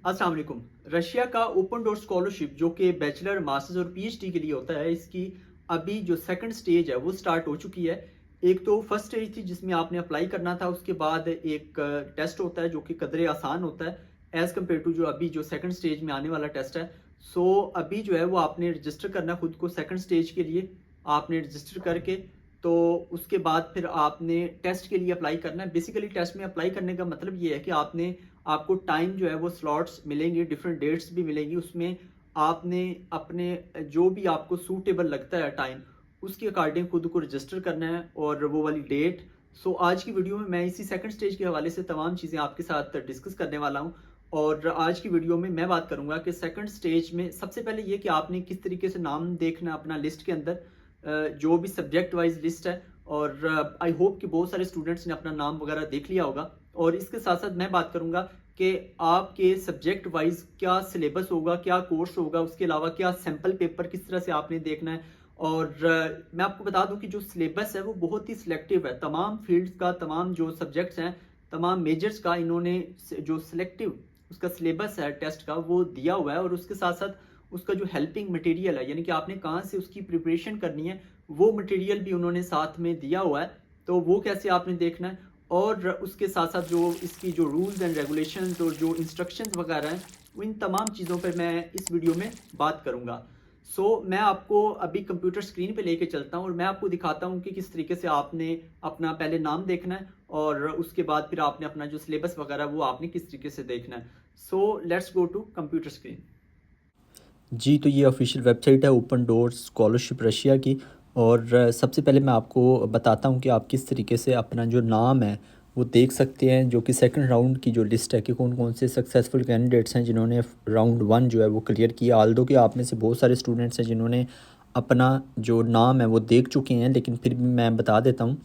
अस्सलाम वालेकुम। रशिया का ओपन डोर स्कॉलरशिप जो कि बैचलर, मास्टर्स और पीएचडी के लिए होता है, इसकी अभी जो सेकंड स्टेज है वो स्टार्ट हो चुकी है। एक तो फर्स्ट स्टेज थी जिसमें आपने अप्लाई करना था, उसके बाद एक टेस्ट होता है जो कि कदरे आसान होता है एज़ कम्पेयर टू जो अभी जो सेकंड स्टेज में आने वाला टेस्ट है। सो अभी जो है वो आपने रजिस्टर करना है खुद को सेकंड स्टेज के लिए। आपने रजिस्टर करके तो उसके बाद फिर आपने टेस्ट के लिए अप्लाई करना है। बेसिकली टेस्ट में अप्लाई करने का मतलब ये है कि आपको टाइम जो है वो स्लॉट्स मिलेंगे, डिफरेंट डेट्स भी मिलेंगी। उसमें आपने अपने जो भी आपको सूटेबल लगता है टाइम, उसके अकॉर्डिंग खुद को रजिस्टर करना है और वो वाली डेट। सो आज की वीडियो में मैं इसी सेकंड स्टेज के हवाले से तमाम चीज़ें आपके साथ डिस्कस करने वाला हूँ। और आज की वीडियो में मैं बात करूँगा कि सेकंड स्टेज में सबसे पहले ये कि आपने किस तरीके से नाम देखना है अपना लिस्ट के अंदर, जो भी सब्जेक्ट वाइज लिस्ट है। और आई होप कि बहुत सारे स्टूडेंट्स ने अपना नाम वगैरह देख लिया होगा। और इसके साथ साथ मैं बात करूँगा कि आपके सब्जेक्ट वाइज क्या सिलेबस होगा, क्या कोर्स होगा, उसके अलावा क्या सैम्पल पेपर किस तरह से आपने देखना है। और मैं आपको बता दूं कि जो सिलेबस है वो बहुत ही सिलेक्टिव है। तमाम फील्ड्स का, तमाम जो सब्जेक्ट्स हैं, तमाम मेजर्स का इन्होंने जो सिलेक्टिव उसका सिलेबस है टेस्ट का वो दिया हुआ है। और उसके साथ साथ उसका जो हेल्पिंग मटेरियल है, यानी कि आपने कहाँ से उसकी प्रिपरेशन करनी है, वो मटेरियल भी उन्होंने साथ में दिया हुआ है। तो वो कैसे आपने देखना है। और उसके साथ साथ जो इसकी जो रूल्स एंड रेगुलेशंस और जो इंस्ट्रक्शंस वगैरह हैं, इन तमाम चीज़ों पर मैं इस वीडियो में बात करूंगा। मैं आपको अभी कंप्यूटर स्क्रीन पे लेके चलता हूँ और मैं आपको दिखाता हूँ कि किस तरीके से आपने अपना पहले नाम देखना है और उसके बाद फिर आपने अपना जो सिलेबस वगैरह वो आपने किस तरीके से देखना है। Let's go to computer screen. जी, तो ये ऑफ़िशियल वेबसाइट है ओपन डोर्स स्कॉलरशिप रशिया की। और सबसे पहले मैं आपको बताता हूँ कि आप किस तरीके से अपना जो नाम है वो देख सकते हैं, जो कि सेकंड राउंड की जो लिस्ट है कि कौन-कौन से सक्सेसफुल कैंडिडेट्स हैं जिन्होंने राउंड 1 जो है वो क्लियर किया। ऑल्दो कि आप में से बहुत सारे स्टूडेंट्स हैं जिन्होंने अपना जो नाम है वो देख चुके हैं, लेकिन फिर भी मैं बता देता हूँ।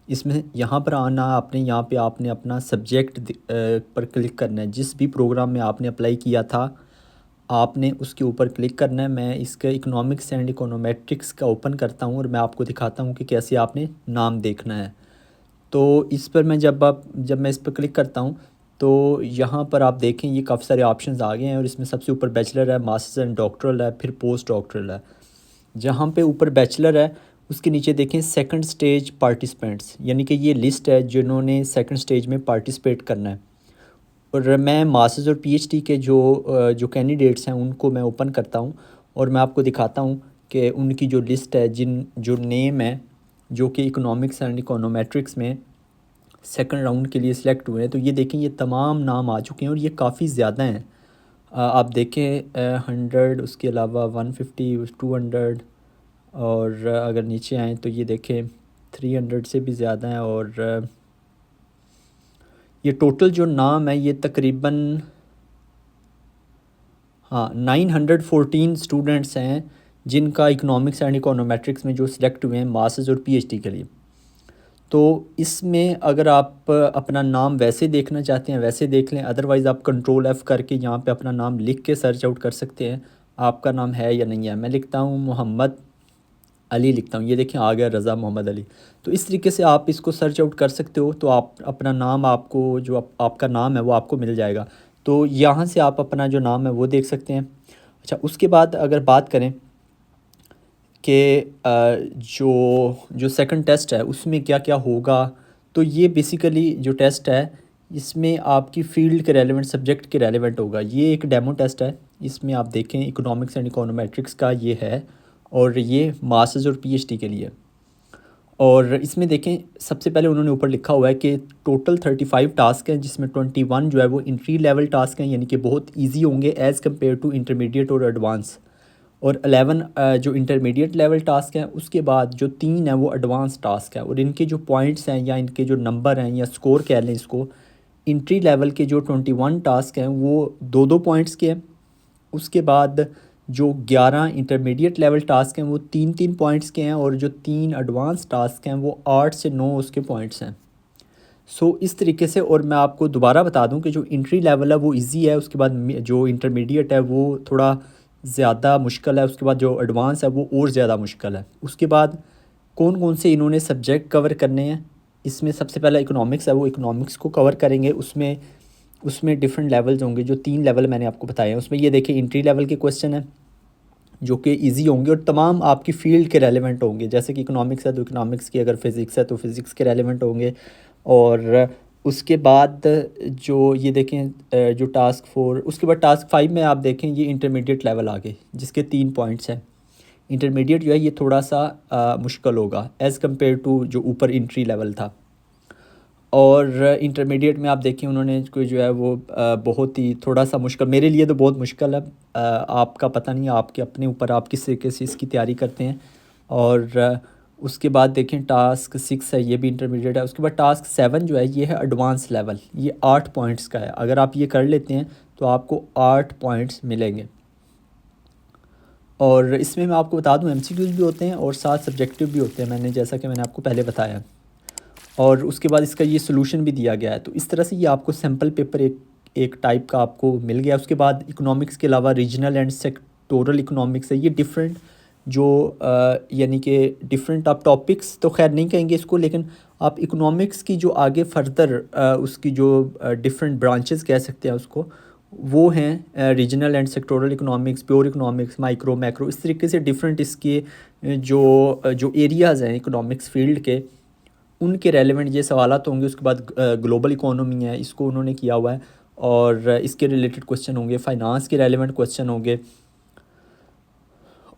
इसमें यहाँ पर आना, आपने यहाँ पे आपने अपना सब्जेक्ट पर क्लिक करना है। जिस भी प्रोग्राम में आपने अप्लाई किया था आपने उसके ऊपर क्लिक करना है। मैं इसका इकोनॉमिक्स एंड इकोनोमेट्रिक्स का ओपन करता हूँ और मैं आपको दिखाता हूँ कि कैसे आपने नाम देखना है। तो इस पर मैं जब मैं इस पर क्लिक करता हूँ तो यहाँ पर आप देखें ये काफ़ी सारे ऑप्शंस आ गए हैं और इसमें सबसे ऊपर बैचलर है, मास्टर्स एंड डॉक्टरल है, फिर पोस्ट डॉक्टरल है। जहाँ पे ऊपर बैचलर है उसके नीचे देखें सेकंड स्टेज पार्टिसिपेंट्स, यानी कि ये लिस्ट है जिन्होंने सेकंड स्टेज में पार्टिसिपेट करना है। और मैं मास्टर्स और पीएचडी के जो कैंडिडेट्स हैं उनको मैं ओपन करता हूँ और मैं आपको दिखाता हूँ कि उनकी जो लिस्ट है, जिन जो नेम है जो कि इकोनॉमिक्स एंड इकोनोमेट्रिक्स में सेकंड राउंड के लिए सिलेक्ट हुए हैं। तो ये देखें, ये तमाम नाम आ चुके हैं और ये काफ़ी ज़्यादा हैं। आप देखें 100, उसके अलावा 150, 200, और अगर नीचे आएँ तो ये देखें 300 से भी ज़्यादा हैं। और ये टोटल जो नाम है ये तकरीबन 914 स्टूडेंट्स हैं जिनका इकोनॉमिक्स एंड इकोनोमेट्रिक्स में जो सिलेक्ट हुए हैं मास्टर्स और पीएचडी के लिए। तो इसमें अगर आप अपना नाम वैसे देखना चाहते हैं वैसे देख लें, अदरवाइज़ आप कंट्रोल F करके यहाँ पे अपना नाम लिख के सर्च आउट कर सकते हैं आपका नाम है या नहीं है। मैं लिखता हूँ मोहम्मद अली, लिखता हूँ, ये देखिए आ गया रज़ा मोहम्मद अली। तो इस तरीके से आप इसको सर्च आउट कर सकते हो। तो आप अपना नाम, आपको जो आपका नाम है वो आपको मिल जाएगा। तो यहाँ से आप अपना जो नाम है वो देख सकते हैं। अच्छा, उसके बाद अगर बात करें कि जो जो सेकंड टेस्ट है उसमें क्या क्या होगा, तो ये बेसिकली जो टेस्ट है इसमें आपकी फ़ील्ड के रेलेवेंट, सब्जेक्ट के रेलेवेंट होगा। ये एक डेमो टेस्ट है। इसमें आप देखें इकोनॉमिक्स एंड इकोनोमेट्रिक्स का ये है और ये मास्टर्स और पीएचडी के लिए। और इसमें देखें सबसे पहले उन्होंने ऊपर लिखा हुआ है कि टोटल 35 टास्क हैं जिसमें 21 जो है वो इंट्री लेवल टास्क हैं, यानी कि बहुत इजी होंगे एज़ कम्पेयर टू इंटरमीडिएट और एडवांस। और 11 जो इंटरमीडिएट लेवल टास्क हैं, उसके बाद जो 3 है वो एडवांस टास्क है। और इनके जो पॉइंट्स हैं या इनके जो नंबर हैं या स्कोर कह लें इसको, इंट्री लेवल के जो 21 टास्क हैं वो 2-2 पॉइंट्स के हैं। उसके बाद जो 11 इंटरमीडिएट लेवल टास्क हैं वो 3-3 पॉइंट्स के हैं और जो 3 एडवांस टास्क हैं वो 8 से 9 उसके पॉइंट्स हैं। इस तरीके से। और मैं आपको दोबारा बता दूं कि जो इंट्री लेवल है वो इजी है, उसके बाद जो इंटरमीडिएट है वो थोड़ा ज़्यादा मुश्किल है, उसके बाद जो एडवांस है वो और ज़्यादा मुश्किल है। उसके बाद कौन कौन से इन्होंने सब्जेक्ट कवर करने हैं, इसमें सबसे पहला इकोनॉमिक्स है, वो इकोनॉमिक्स को कवर करेंगे। उसमें उसमें डिफरेंट लेवल्स होंगे, जो 3 लेवल मैंने आपको बताए हैं। उसमें ये देखिए एंट्री लेवल के क्वेश्चन हैं जो कि इजी होंगे और तमाम आपकी फ़ील्ड के रेलेवेंट होंगे। जैसे कि इकोनॉमिक्स है तो इकोनॉमिक्स की, अगर फ़िज़िक्स है तो फ़िज़िक्स के रेलेवेंट होंगे। और उसके बाद जो ये देखें जो टास्क 4, उसके बाद टास्क 5 में आप देखें ये इंटरमीडिएट लेवल आ गए, जिसके 3 पॉइंट्स हैं। इंटरमीडिएट जो है ये थोड़ा सा मुश्किल होगा एज़ कम्पेयर टू जो ऊपर एंट्री लेवल था। और इंटरमीडिएट में आप देखें उन्होंने कोई जो है वो बहुत ही थोड़ा सा मुश्किल, मेरे लिए तो बहुत मुश्किल है। आपका पता नहीं, आपके अपने ऊपर आप किस तरीके से इसकी तैयारी करते हैं। और उसके बाद देखें टास्क 6 है, ये भी इंटरमीडिएट है। उसके बाद टास्क 7 जो है ये है एडवांस लेवल, ये 8 पॉइंट्स का है। अगर आप ये कर लेते हैं तो आपको 8 पॉइंट्स मिलेंगे। और इसमें मैं आपको बता दूं एमसीक्यूज़ भी होते हैं और साथ सब्जेक्टिव भी होते हैं, मैंने जैसा कि मैंने आपको पहले बताया। और उसके बाद इसका ये सॉल्यूशन भी दिया गया है। तो इस तरह से ये आपको सैम्पल पेपर एक एक टाइप का आपको मिल गया। उसके बाद इकोनॉमिक्स के अलावा रीजनल एंड सेक्टोरल इकोनॉमिक्स है, ये डिफरेंट जो यानी कि डिफरेंट आप टॉपिक्स तो खैर नहीं कहेंगे इसको, लेकिन आप इकोनॉमिक्स की जो आगे फर्दर उसकी जो डिफरेंट ब्रांचेस कह सकते हैं उसको, वो हैं regional and sectoral economics, pure economics, micro macro, इस तरीके से डिफरेंट इसके जो एरियाज़ हैं इकोनॉमिक्स फील्ड के, उनके रेलेवेंट ये सवालात होंगे। उसके बाद ग्लोबल इकोनॉमी है, इसको उन्होंने किया हुआ है और इसके रिलेटेड क्वेश्चन होंगे। फाइनेंस के रेलेवेंट क्वेश्चन होंगे।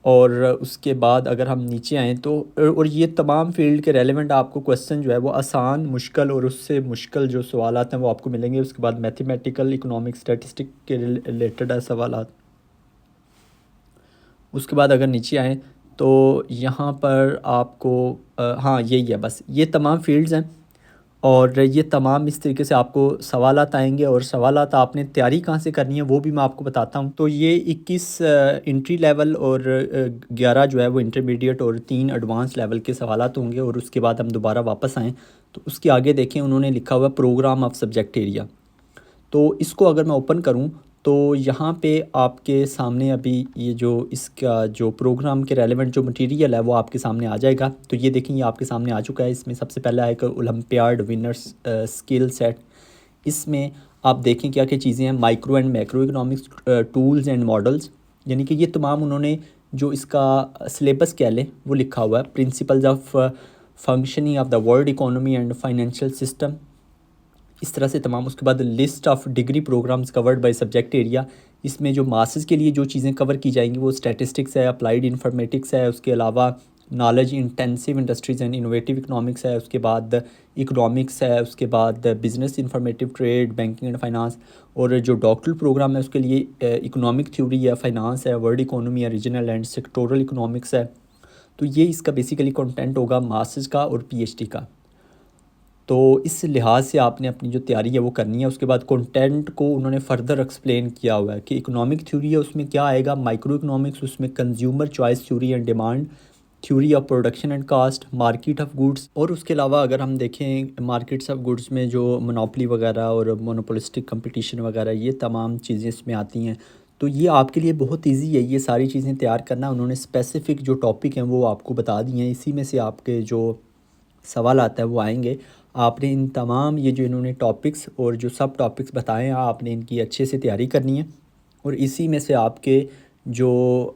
और उसके बाद अगर हम नीचे आएँ तो और ये तमाम फील्ड के रेलेवेंट आपको क्वेश्चन जो है वो आसान, मुश्किल और उससे मुश्किल जो सवालात हैं वो आपको मिलेंगे। उसके बाद मैथमेटिकल, इकोनॉमिक, स्टैटिस्टिक के रिलेटेड है सवालात। उसके बाद अगर नीचे आएँ तो यहाँ पर आपको हाँ यही है बस, ये तमाम फील्ड्स हैं और ये तमाम इस तरीके से आपको सवालात आएंगे। और सवालात आपने तैयारी कहाँ से करनी है वो भी मैं आपको बताता हूँ। तो ये 21 एंट्री लेवल और 11 जो है वो इंटरमीडिएट और 3 एडवांस लेवल के सवालात होंगे। और उसके बाद हम दोबारा वापस आएँ तो उसके आगे देखें उन्होंने लिखा हुआ प्रोग्राम ऑफ सब्जेक्ट एरिया। तो इसको अगर मैं ओपन करूं तो यहाँ पे आपके सामने अभी ये जो इसका जो प्रोग्राम के रेलेवेंट जो मटेरियल है वो आपके सामने आ जाएगा। तो ये देखें ये आपके सामने आ चुका है। इसमें सबसे पहला आएगा ओलंपियाड विनर्स स्किल सेट। इसमें आप देखें क्या क्या चीज़ें हैं, micro and macro economics tools and models, यानी कि ये तमाम उन्होंने जो इसका सिलेबस कह लें वो लिखा हुआ है। Principles of functioning of the world economy and financial system, इस तरह से तमाम। उसके बाद list of degree programmes covered by subject area, इसमें जो मास्टर्स के लिए जो चीज़ें कवर की जाएंगी वो स्टैटिस्टिक्स है, अप्लाइड इन्फॉर्मेटिक्स है, उसके अलावा knowledge intensive industries and innovative economics है, उसके बाद इकोनॉमिक्स है, उसके बाद business informative, trade, banking and finance. और जो डॉक्टरल प्रोग्राम है उसके लिए इकोनॉमिक थ्योरी है, फाइनेंस है, वर्ल्ड इकोनॉमी है, रीजनल एंड सेक्टोरल इकोनॉमिक्स है। तो ये इसका बेसिकली कंटेंट होगा मास्टर्स का और पीएचडी का। तो इस लिहाज से आपने अपनी जो तैयारी है वो करनी है। उसके बाद कंटेंट को उन्होंने फ़र्दर एक्सप्लेन किया हुआ है कि इकोनॉमिक थ्योरी है उसमें क्या आएगा, माइक्रो इकोनॉमिक्स उसमें consumer choice theory and demand theory of production and cost, market of goods. और उसके अलावा अगर हम देखें मार्केट्स ऑफ गुड्स में जो मोनोपोली वगैरह और मोनोपोलिस्टिक कंपटीशन वगैरह ये तमाम चीज़ें इसमें आती हैं। तो ये आपके लिए बहुत इजी है ये सारी चीज़ें तैयार करना। उन्होंने स्पेसिफ़िक जो टॉपिक हैं वो आपको बता दिए हैं, इसी में से आपके जो सवाल आता है वो आएंगे। आपने इन तमाम ये जो इन्होंने टॉपिक्स और जो सब टॉपिक्स बताए हैं आपने इनकी अच्छे से तैयारी करनी है और इसी में से आपके जो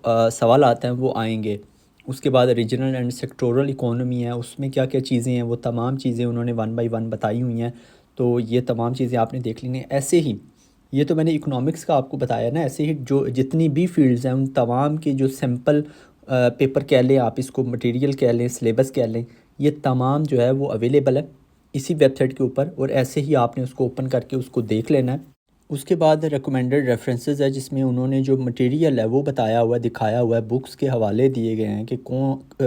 सवाल आते हैं वो आएंगे। उसके बाद रीजनल एंड सेक्टोरल इकोनॉमी है, उसमें क्या क्या चीज़ें हैं वो तमाम चीज़ें उन्होंने 1 बाय 1 बताई हुई हैं। तो ये तमाम चीज़ें आपने देख लेनी है। ऐसे ही ये तो मैंने इकोनॉमिक्स का आपको बताया ना, ऐसे ही जो जितनी भी फील्ड्स हैं उन तमाम के जो सिंपल पेपर कह लें, आप इसको मटेरियल कह लें, सिलेबस कह लें, ये तमाम जो है वो अवेलेबल है इसी वेबसाइट के ऊपर। और ऐसे ही आपने उसको ओपन करके उसको देख लेना है। उसके बाद रिकमेंडेड रेफरेंसेस है जिसमें उन्होंने जो मटेरियल है वो बताया हुआ है, दिखाया हुआ है, बुक्स के हवाले दिए गए हैं कि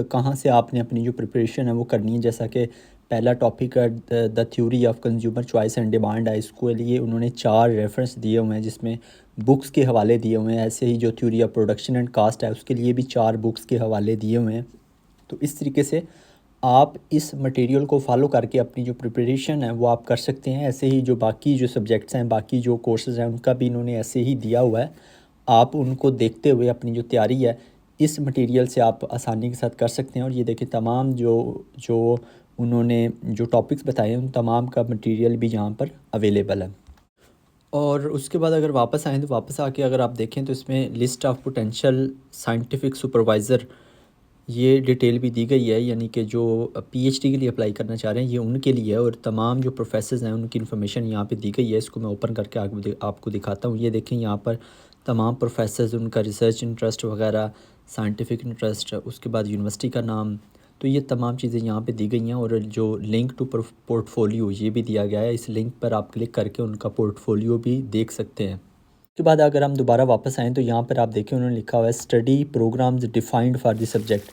कहाँ से आपने अपनी जो प्रिपरेशन है वो करनी है। जैसा कि पहला टॉपिक है the theory of consumer choice and demand है, इसको लिए उन्होंने 4 रेफरेंस दिए हुए हैं जिसमें बुक्स के हवाले दिए हुए हैं। ऐसे ही जो theory of production and cost है उसके लिए भी 4 बुक्स के हवाले दिए हुए हैं। तो इस तरीके से आप इस मटेरियल को फॉलो करके अपनी जो प्रिपरेशन है वो आप कर सकते हैं। ऐसे ही जो बाकी जो सब्जेक्ट्स हैं, बाकी जो कोर्सेज़ हैं उनका भी इन्होंने ऐसे ही दिया हुआ है। आप उनको देखते हुए अपनी जो तैयारी है इस मटेरियल से आप आसानी के साथ कर सकते हैं। और ये देखिए तमाम जो जो उन्होंने जो टॉपिक्स बताए हैं उन तमाम का मटेरियल भी यहाँ पर अवेलेबल है। और उसके बाद अगर वापस आएँ तो वापस आके अगर आप देखें तो इसमें list of potential scientific supervisor ये डिटेल भी दी गई है, यानी कि जो पीएचडी के लिए अप्लाई करना चाह रहे हैं ये उनके लिए है, और तमाम जो प्रोफेसर्स हैं उनकी इन्फॉर्मेशन यहाँ पे दी गई है। इसको मैं ओपन करके आपको दिखाता हूँ। ये देखें यहाँ पर तमाम प्रोफेसर्स, उनका रिसर्च इंटरेस्ट वगैरह, साइंटिफिक इंटरेस्ट, उसके बाद यूनिवर्सिटी का नाम, तो ये तमाम चीज़ें यहाँ पे दी गई हैं। और जो लिंक टू पोर्टफोलियो ये भी दिया गया है, इस लिंक पर आप क्लिक करके उनका पोर्टफोलियो भी देख सकते हैं। उसके बाद अगर हम दोबारा वापस आएँ तो यहाँ पर आप देखें उन्होंने लिखा हुआ है study programs defined for the subject,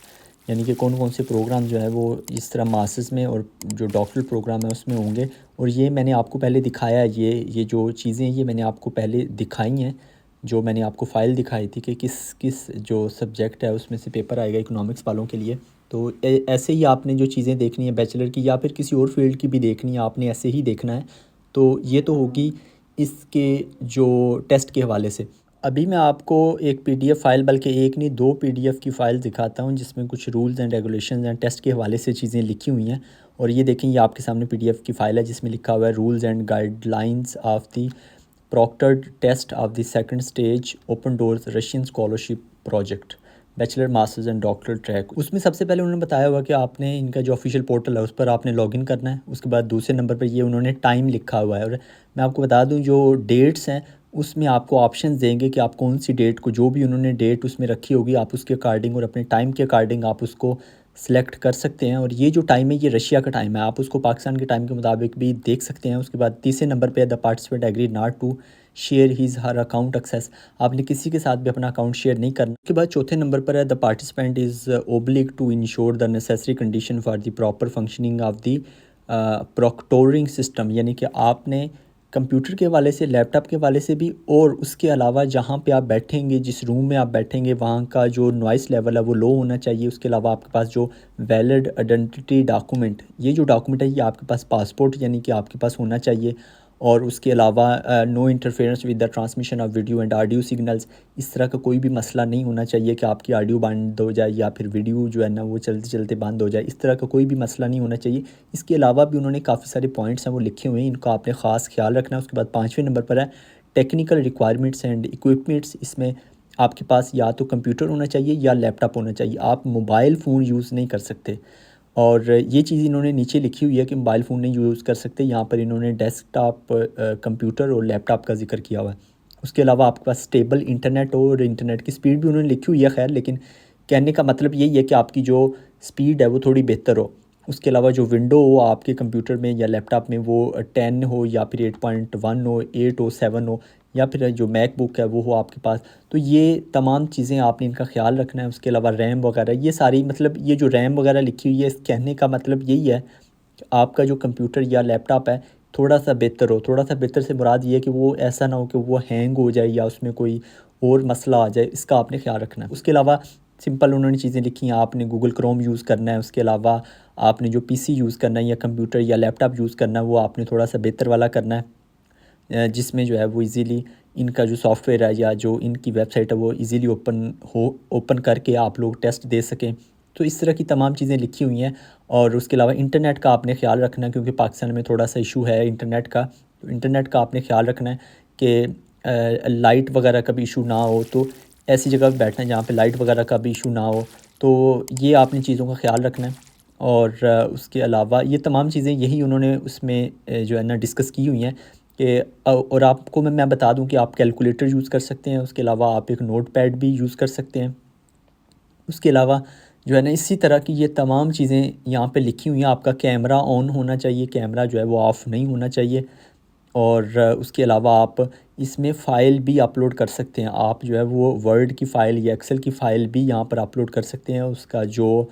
यानी कि कौन कौन से प्रोग्राम जो है वो इस तरह मास्टर्स में और जो डॉक्टरल प्रोग्राम है उसमें होंगे। और ये मैंने आपको पहले दिखाया है, ये जो चीज़ें ये मैंने आपको पहले दिखाई हैं, जो मैंने आपको फ़ाइल दिखाई थी कि किस किस जो सब्जेक्ट है उसमें से पेपर आएगा इकोनॉमिक्स वालों के लिए। तो ऐसे ही आपने जो चीज़ें देखनी है बैचलर की या फिर किसी और फील्ड की भी देखनी है, आपने ऐसे ही देखना है। तो ये तो होगी इसके जो टेस्ट के हवाले से। अभी मैं आपको एक पीडीएफ फ़ाइल, बल्कि एक नहीं दो पीडीएफ की फ़ाइल दिखाता हूँ जिसमें कुछ rules and regulations and test के हवाले से चीज़ें लिखी हुई हैं। और ये देखें, ये आपके सामने पीडीएफ की फ़ाइल है जिसमें लिखा हुआ है rules and guidelines of the proctored test of the second stage open doors Russian scholarship project bachelor masters and doctoral track. उसमें सबसे पहले उन्होंने बताया हुआ कि आपने इनका जो ऑफिशियल पोर्टल है उस पर आपने लॉगिन करना है। उसके बाद दूसरे नंबर पर ये उन्होंने टाइम लिखा हुआ है, और मैं आपको बता दूं जो डेट्स हैं उसमें आपको ऑप्शंस देंगे कि आप कौन सी डेट को, जो भी उन्होंने डेट उसमें रखी होगी आप उसके अकॉर्डिंग और अपने टाइम के अकॉर्डिंग आप उसको सेलेक्ट कर सकते हैं। और ये जो टाइम है ये रशिया का टाइम है, आप उसको पाकिस्तान के टाइम के मुताबिक भी देख सकते हैं। उसके बाद तीसरे नंबर पे the participant agree not to share his her account access, आपने किसी के साथ भी अपना अकाउंट शेयर नहीं करना। उसके बाद चौथे नंबर पर है the participant is oblige to ensure the necessary condition for the proper functioning of the proctoring system, यानी कि आपने कंप्यूटर के हवाले से, लैपटॉप के हवाले से भी, और उसके अलावा जहाँ पे आप बैठेंगे, जिस रूम में आप बैठेंगे वहाँ का जो नॉइस लेवल है वो लो होना चाहिए। उसके अलावा आपके पास जो वैलिड आइडेंटिटी डॉक्यूमेंट, ये जो डॉक्यूमेंट है ये आपके पास पासपोर्ट यानी कि आपके पास होना चाहिए। और उसके अलावा no interference with the transmission of video and audio signals, इस तरह का कोई भी मसला नहीं होना चाहिए कि आपकी ऑडियो बंद हो जाए या फिर वीडियो जो है ना वो चलते चलते बंद हो जाए, इस तरह का कोई भी मसला नहीं होना चाहिए। इसके अलावा भी उन्होंने काफ़ी सारे पॉइंट्स हैं वो लिखे हुए हैं, इनको आपने ख़ास ख्याल रखना है। उसके बाद पाँचवें नंबर पर है टेक्निकल रिक्वायरमेंट्स एंड इक्विपमेंट्स, इसमें आपके पास या तो कंप्यूटर होना चाहिए या लैपटॉप होना चाहिए, आप मोबाइल फ़ोन यूज़ नहीं कर सकते। और ये चीज़ इन्होंने नीचे लिखी हुई है कि मोबाइल फ़ोन नहीं यूज़ कर सकते, यहाँ पर इन्होंने डेस्कटॉप कंप्यूटर और लैपटॉप का जिक्र किया हुआ है। उसके अलावा आपके पास स्टेबल इंटरनेट हो, और इंटरनेट की स्पीड भी उन्होंने लिखी हुई है खैर, लेकिन कहने का मतलब यही है कि आपकी जो स्पीड है वो थोड़ी बेहतर हो। उसके अलावा जो विंडो हो आपके कंप्यूटर में या लैपटॉप में वो 10 हो या फिर 8.1 हो, 8 हो, 7 हो, या फिर जो मैकबुक है वो हो आपके पास। तो ये तमाम चीज़ें आपने इनका ख्याल रखना है। उसके अलावा रैम वगैरह ये सारी, मतलब ये जो रैम वगैरह लिखी हुई है इस कहने का मतलब यही है कि आपका जो कंप्यूटर या लैपटॉप है थोड़ा सा बेहतर हो। थोड़ा सा बेहतर से मुराद ये है कि वो ऐसा ना हो कि वो हैंग हो जाए या उसमें कोई और मसला आ जाए, इसका आपने ख्याल रखना है। उसके अलावा सिंपल उन्होंने चीज़ें लिखी हैं, आपने गूगल क्रोम यूज़ करना है। उसके अलावा आपने जो पीसी यूज़ करना है या कंप्यूटर या लैपटॉप यूज़ करना है वो आपने थोड़ा सा बेहतर वाला करना है, जिसमें जो है वो इजीली इनका जो सॉफ्टवेयर है या जो इनकी वेबसाइट है वो इजीली ओपन करके आप लोग टेस्ट दे सकें। तो इस तरह की तमाम चीज़ें लिखी हुई हैं। और उसके अलावा इंटरनेट का आपने ख्याल रखना है, क्योंकि पाकिस्तान में थोड़ा सा इशू है इंटरनेट का, तो इंटरनेट का आपने ख्याल रखना है कि लाइट वगैरह का भी इशू ना हो। तो ऐसी जगह पर बैठना है जहाँ पे लाइट वगैरह का भी इशू ना हो, तो ये आपने चीज़ों का ख्याल रखना है। और उसके अलावा ये तमाम चीज़ें यही उन्होंने उसमें जो है ना डिस्कस की हुई हैं कि और आपको मैं बता दूं कि आप कैलकुलेटर यूज़ कर सकते हैं। उसके अलावा आप एक नोटपैड भी यूज़ कर सकते हैं। उसके अलावा जो है ना इसी तरह की ये तमाम चीज़ें यहाँ पे लिखी हुई हैं। आपका कैमरा ऑन होना चाहिए, कैमरा जो है वो ऑफ़ नहीं होना चाहिए। और उसके अलावा आप इसमें फ़ाइल भी अपलोड कर सकते हैं। आप जो है वो वर्ड की फ़ाइल या एक्सेल की फ़ाइल भी यहाँ पर अपलोड कर सकते हैं। उसका जो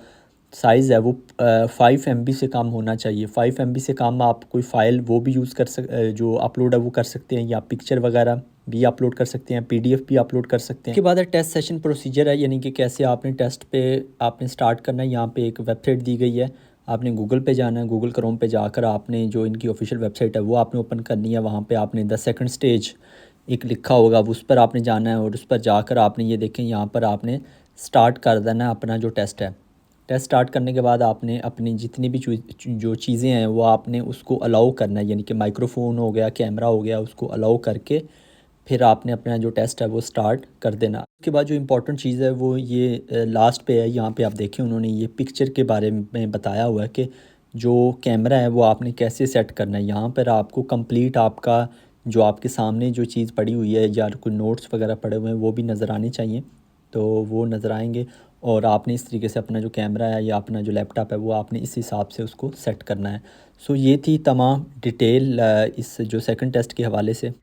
साइज़ है वो 5 MB से कम होना चाहिए। 5 MB से कम आप कोई फ़ाइल वो भी जो अपलोड है वो कर सकते हैं, या पिक्चर वगैरह भी अपलोड कर सकते हैं, PDF भी अपलोड कर सकते हैं। उसके बाद टेस्ट सेशन प्रोसीजर है, यानी कि कैसे आपने टेस्ट पे आपने स्टार्ट करना है। यहाँ पे एक वेबसाइट दी गई है, आपने गूगल पे जाना है, गूगल क्रोम पे जाकर आपने जो इनकी ऑफिशियल वेबसाइट है वो आपने ओपन करनी है। वहाँ पे आपने द सेकंड स्टेज एक लिखा होगा, उस पर आपने जाना है, और उस पर जाकर आपने ये देखें यहाँ पर आपने स्टार्ट कर देना है अपना जो टेस्ट है। टेस्ट स्टार्ट करने के बाद आपने अपनी जितनी भी जो चीज़ें हैं वो आपने उसको अलाउ करना है, यानी कि माइक्रोफोन हो गया, कैमरा हो गया, उसको अलाउ करके फिर आपने अपना जो टेस्ट है वो स्टार्ट कर देना। उसके बाद जो इम्पोर्टेंट चीज़ है वो ये लास्ट पे है, यहाँ पे आप देखें उन्होंने ये पिक्चर के बारे में बताया हुआ है कि जो कैमरा है वो आपने कैसे सेट करना है। यहाँ पर आपको कंप्लीट आपका जो आपके सामने जो चीज़ पड़ी हुई है या कोई नोट्स वगैरह पड़े हुए हैं वो भी नज़र आने चाहिए, तो वो नज़र आएंगे। और आपने इस तरीके से अपना जो कैमरा है या अपना जो लैपटॉप है वो आपने इस हिसाब से उसको सेट करना है। सो ये थी तमाम डिटेल इस जो सेकंड टेस्ट के हवाले से।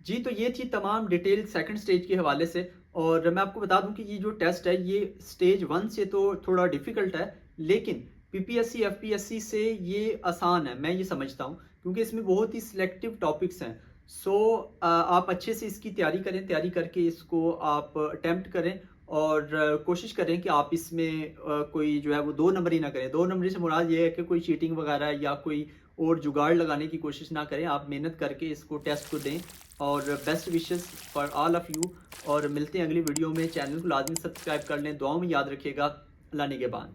जी, तो ये थी तमाम डिटेल सेकंड स्टेज के हवाले से। और मैं आपको बता दूं कि ये जो टेस्ट है ये स्टेज 1 से तो थोड़ा डिफ़िकल्ट है, लेकिन पीपीएससी, एफपीएससी से ये आसान है, मैं ये समझता हूँ, क्योंकि इसमें बहुत ही सिलेक्टिव टॉपिक्स हैं। सो आप अच्छे से इसकी तैयारी करें, तैयारी करके इसको आप अटेम्प्ट करें और कोशिश करें कि आप इसमें कोई जो है वो 2 नंबर ही ना करें। 2 नंबरी से मुराद ये है कि कोई चीटिंग वगैरह या कोई और जुगाड़ लगाने की कोशिश ना करें। आप मेहनत करके इसको टेस्ट को दें। और best wishes for all of you. और मिलते हैं अगली वीडियो में। चैनल को लाजमी सब्सक्राइब कर लें। दुआओं में याद रखिएगा। अल्लाह निगहबान।